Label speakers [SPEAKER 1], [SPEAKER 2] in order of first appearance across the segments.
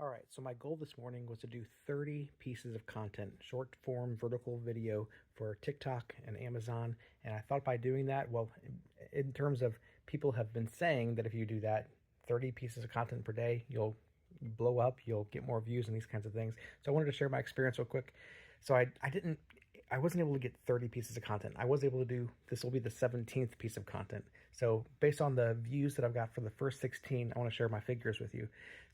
[SPEAKER 1] All right, so my goal this morning was to do 30 pieces of content, short form vertical video for TikTok and Amazon. And I thought by doing that, well, in terms of people have been saying that if you do that, 30 pieces of content per day, you'll blow up, you'll get more views and these kinds of things. So I wanted to share my experience real quick. So I wasn't able to get 30 pieces of content. I was able to do, this will be the 17th piece of content. So based on the views that I've got for the first 16, I want to share my figures with you.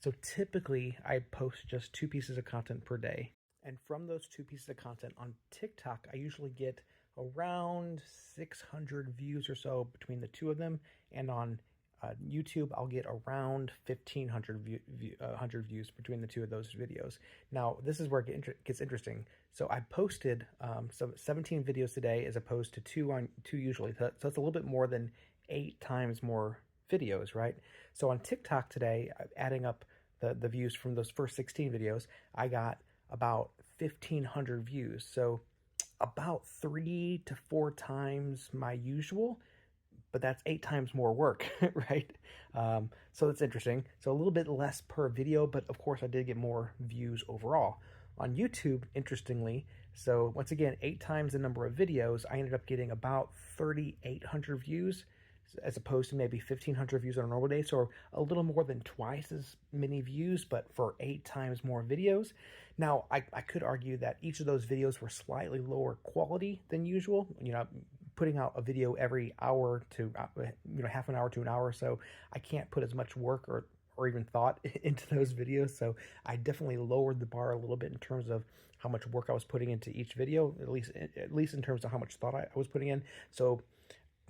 [SPEAKER 1] So typically I post just 2 pieces of content per day. And from those 2 pieces of content on TikTok, I usually get around 600 views or so between the two of them. And on YouTube, I'll get around 1,500 views between the two of those videos. Now, this is where it gets interesting. So I posted 17 videos today as opposed to two usually. So it's a little bit more than 8 times more videos, right? So on TikTok today, adding up the views from those first 16 videos, I got about 1,500 views. So about 3 to 4 times my usual, but that's 8 times more work, right? So that's interesting. So a little bit less per video, but of course I did get more views overall. On YouTube, interestingly, so once again, 8 times the number of videos, I ended up getting about 3,800 views as opposed to maybe 1,500 views on a normal day. So a little more than twice as many views, but for 8 times more videos. Now, I could argue that each of those videos were slightly lower quality than usual. You know, putting out a video every hour to, half an hour to an hour or so, I can't put as much work or even thought into those videos. So I definitely lowered the bar a little bit in terms of how much work I was putting into each video, at least in terms of how much thought I was putting in. So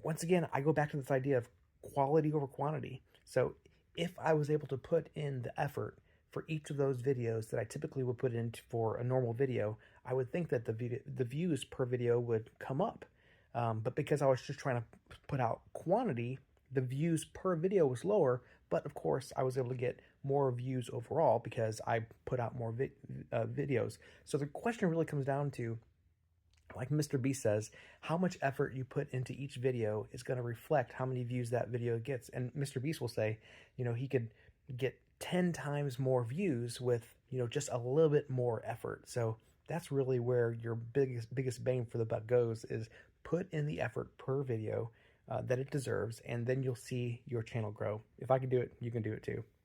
[SPEAKER 1] once again, I go back to this idea of quality over quantity. So if I was able to put in the effort for each of those videos that I typically would put in for a normal video, I would think that the views per video would come up. But because I was just trying to put out quantity, the views per video was lower. But of course, I was able to get more views overall because I put out more videos. So the question really comes down to, like Mr. Beast says, how much effort you put into each video is going to reflect how many views that video gets. And Mr. Beast will say, he could get 10 times more views with, just a little bit more effort. So that's really where your biggest bang for the buck goes, is put in the effort per video that it deserves, and then you'll see your channel grow. If I can do it, you can do it too.